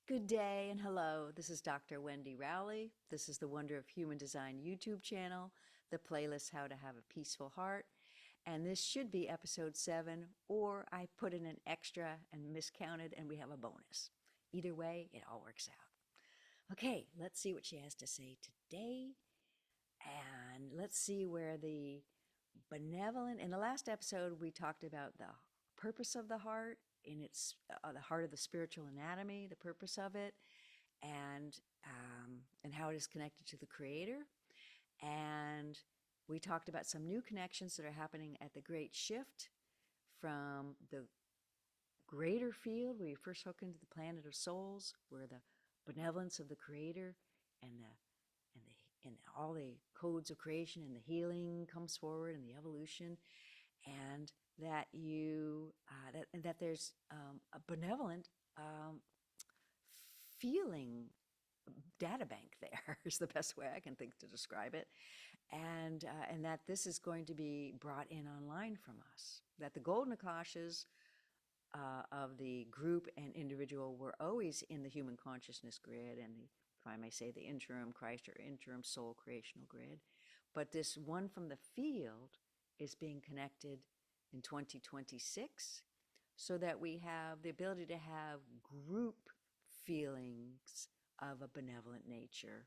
Good day and hello. This is Dr. Wendy Rowley. This is the Wonder of Human Design YouTube channel, the playlist How to Have a Peaceful Heart. And this should be episode 7, or I put in an extra and miscounted and we have a bonus. Either way, it all works out. Okay, let's see what she has to say today. And let's see where the benevolent, in the last episode, we talked about the purpose of the heart in its the heart of the spiritual anatomy, the purpose of it, and how it is connected to the Creator. And we talked about some new connections that are happening at the Great Shift from the greater field where you first hook into the planet of souls, where the benevolence of the Creator and all the codes of creation and the healing comes forward and the evolution, and that there's a benevolent feeling data bank there is the best way I can think to describe it, and that this is going to be brought in online from us. That the golden akashas of the group and individual were always in the human consciousness grid and the, if I may say, the interim Christ or interim soul creational grid, but this one from the field is being connected in 2026 so that we have the ability to have group feelings of a benevolent nature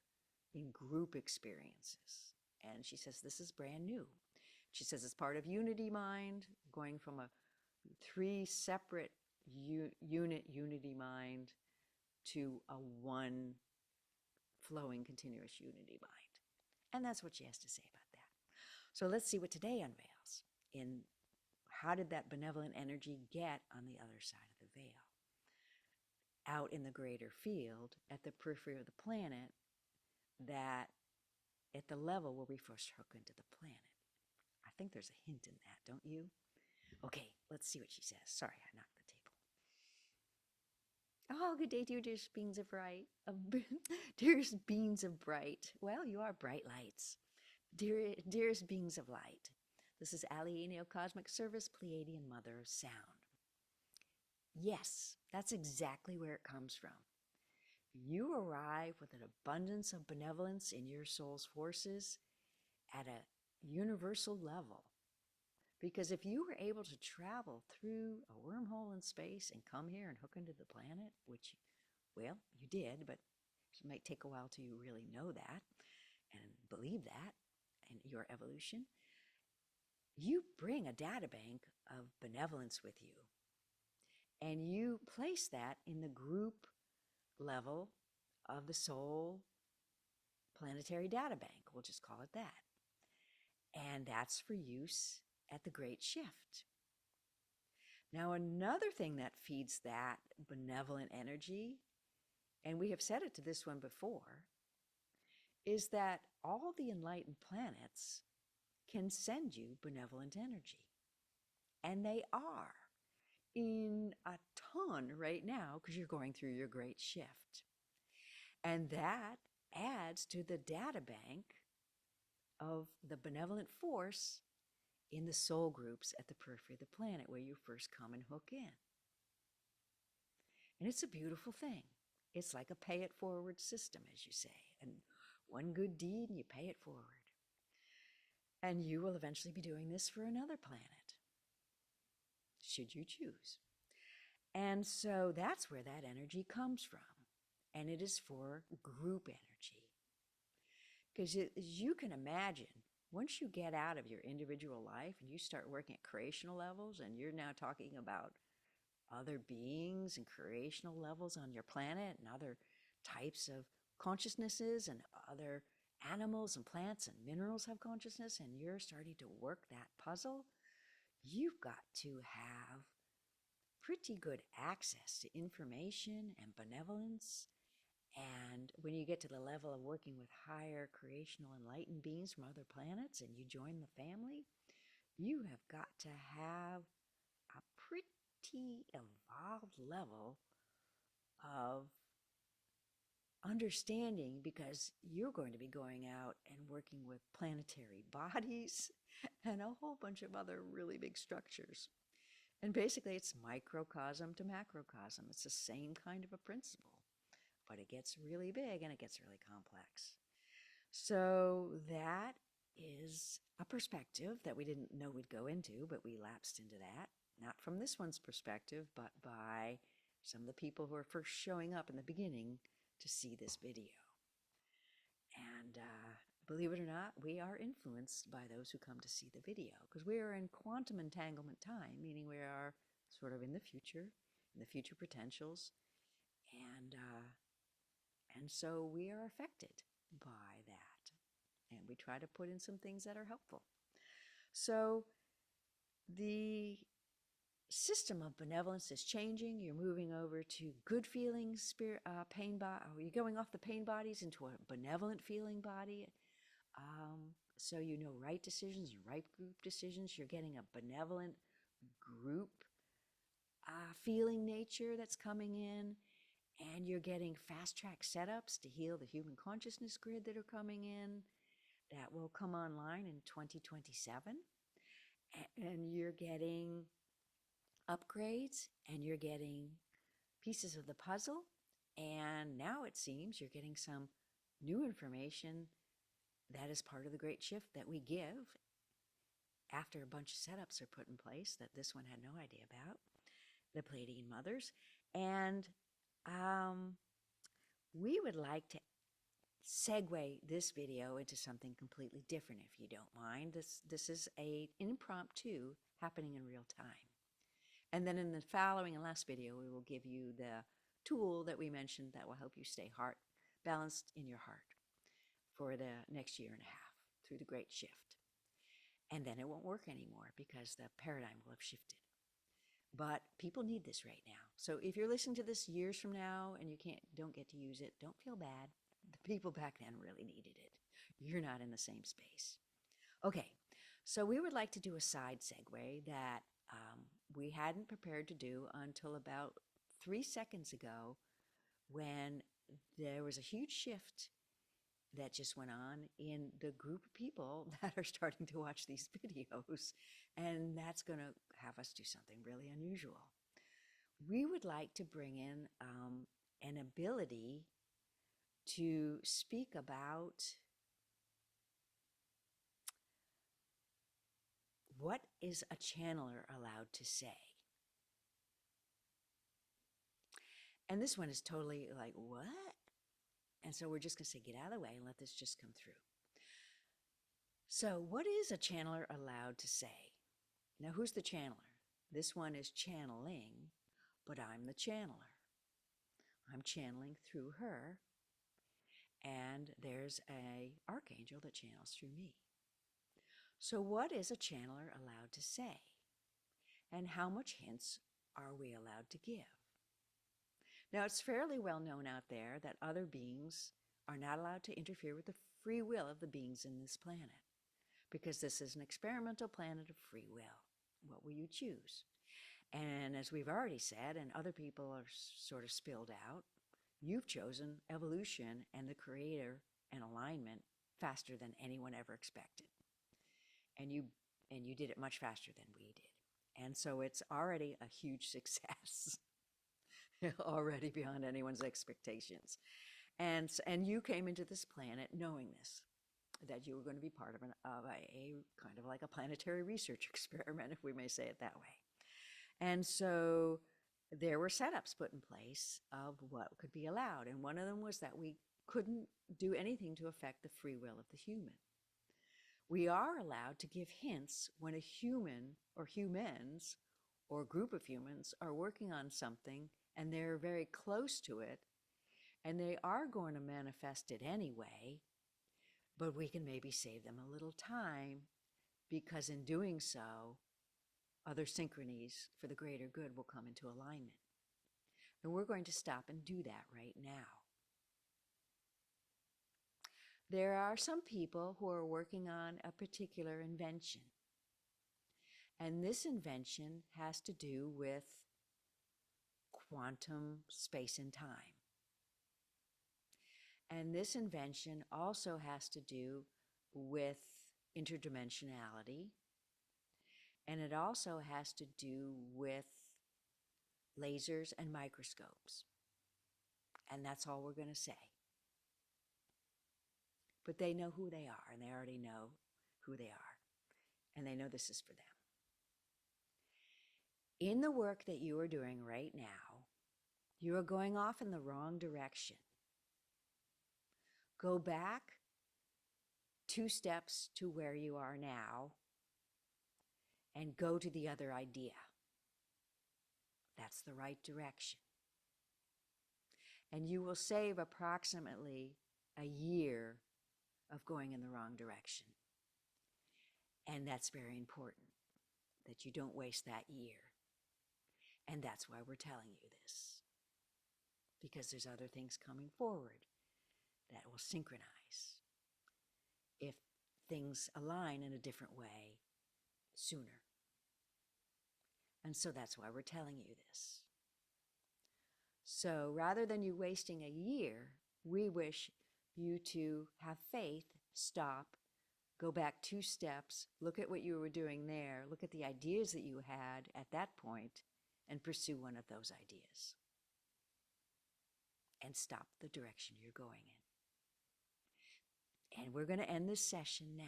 in group experiences. And she says this is brand new. She says it's part of unity mind, going from a 3 separate unity mind to a one flowing continuous unity mind. And that's what she has to say about that. So let's see what today unveils in how did that benevolent energy get on the other side of the veil, out in the greater field at the periphery of the planet, that at the level where we first hook into the planet. I think there's a hint in that, don't you? Okay, let's see what she says. Sorry, I knocked the table. Oh, good day, dearest beings of bright. Dearest beings of bright. Well, you are bright lights. Dearest beings of light. This is Alienio Cosmic Service, Pleiadian Mother of Sound. Yes, that's exactly where it comes from. You arrive with an abundance of benevolence in your soul's forces at a universal level. Because if you were able to travel through a wormhole in space and come here and hook into the planet, which, well, you did, but it might take a while till you really know that and believe that in your evolution, you bring a data bank of benevolence with you. And you place that in the group level of the soul planetary data bank. We'll just call it that. And that's for use at the Great Shift. Now, another thing that feeds that benevolent energy, and we have said it to this one before, is that all the enlightened planets can send you benevolent energy. And they are in a ton right now because you're going through your Great Shift. And that adds to the data bank of the benevolent force in the soul groups at the periphery of the planet where you first come and hook in. And it's a beautiful thing. It's like a pay it forward system, as you say. And one good deed and you pay it forward. And you will eventually be doing this for another planet, should you choose. And so that's where that energy comes from. And it is for group energy. Because as you can imagine, once you get out of your individual life and you start working at creational levels, and you're now talking about other beings and creational levels on your planet and other types of consciousnesses, and other animals and plants and minerals have consciousness, and you're starting to work that puzzle, you've got to have pretty good access to information and benevolence. And when you get to the level of working with higher creational enlightened beings from other planets and you join the family, you have got to have a pretty evolved level of understanding, because you're going to be going out and working with planetary bodies and a whole bunch of other really big structures. And basically it's microcosm to macrocosm. It's the same kind of a principle. but it gets really big and it gets really complex. So that is a perspective that we didn't know we'd go into, but we lapsed into that. Not from this one's perspective, but by some of the people who are first showing up in the beginning to see this video. And believe it or not, we are influenced by those who come to see the video, because we are in quantum entanglement time, meaning we are sort of in the future potentials, and so we are affected by that, and we try to put in some things that are helpful. So the system of benevolence is changing. You're moving over to good feelings, spirit, pain body. You're going off the pain bodies into a benevolent feeling body. So you know right decisions and right group decisions. You're getting a benevolent group feeling nature that's coming in, and you're getting fast-track setups to heal the human consciousness grid that are coming in that will come online in 2027. And you're getting upgrades, and you're getting pieces of the puzzle, and now it seems you're getting some new information that is part of the great shift that we give after a bunch of setups are put in place that this one had no idea about, the Pleiadian mothers. And we would like to segue this video into something completely different, if you don't mind. This is an impromptu happening in real time. And then in the following and last video, we will give you the tool that we mentioned that will help you stay balanced in your heart for the next year and a half through the great shift. And then it won't work anymore because the paradigm will have shifted. But people need this right now. So if you're listening to this years from now and you don't get to use it, don't feel bad. The people back then really needed it. You're not in the same space. Okay, so we would like to do a side segue that we hadn't prepared to do until about 3 seconds ago, when there was a huge shift that just went on in the group of people that are starting to watch these videos, and that's going to have us do something really unusual. We would like to bring in an ability to speak about what is a channeler allowed to say. And this one is totally like, what? And so we're just going to say, get out of the way and let this just come through. So what is a channeler allowed to say? Now, who's the channeler? This one is channeling, but I'm the channeler. I'm channeling through her, and there's an archangel that channels through me. So what is a channeler allowed to say? And how much hints are we allowed to give? Now, it's fairly well known out there that other beings are not allowed to interfere with the free will of the beings in this planet, because this is an experimental planet of free will. What will you choose? And as we've already said, and other people are sort of spilled out, you've chosen evolution and the Creator and alignment faster than anyone ever expected. And you did it much faster than we did. And so it's already a huge success, already beyond anyone's expectations. And you came into this planet knowing this, that you were going to be part of a kind of like a planetary research experiment, if we may say it that way. And so there were setups put in place of what could be allowed. And one of them was that we couldn't do anything to affect the free will of the human. We are allowed to give hints when a human or humans or group of humans are working on something and they're very close to it, and they are going to manifest it anyway, but we can maybe save them a little time, because in doing so, other synchronies for the greater good will come into alignment. And we're going to stop and do that right now. There are some people who are working on a particular invention. And this invention has to do with quantum space and time. And this invention also has to do with interdimensionality. And it also has to do with lasers and microscopes. And that's all we're going to say. But they know who they are, and they already know who they are. And they know this is for them. In the work that you are doing right now, you are going off in the wrong direction. Go back 2 steps to where you are now and go to the other idea. That's the right direction. And you will save approximately a year of going in the wrong direction. And that's very important, that you don't waste that year. And that's why we're telling you this. Because there's other things coming forward that will synchronize if things align in a different way sooner. And so that's why we're telling you this. So rather than you wasting a year, we wish you to have faith, stop, go back 2 steps, look at what you were doing there, look at the ideas that you had at that point, and pursue one of those ideas. And stop the direction you're going in. And we're going to end this session now.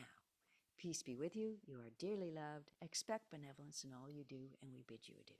Peace be with you. You are dearly loved. Expect benevolence in all you do, and we bid you adieu.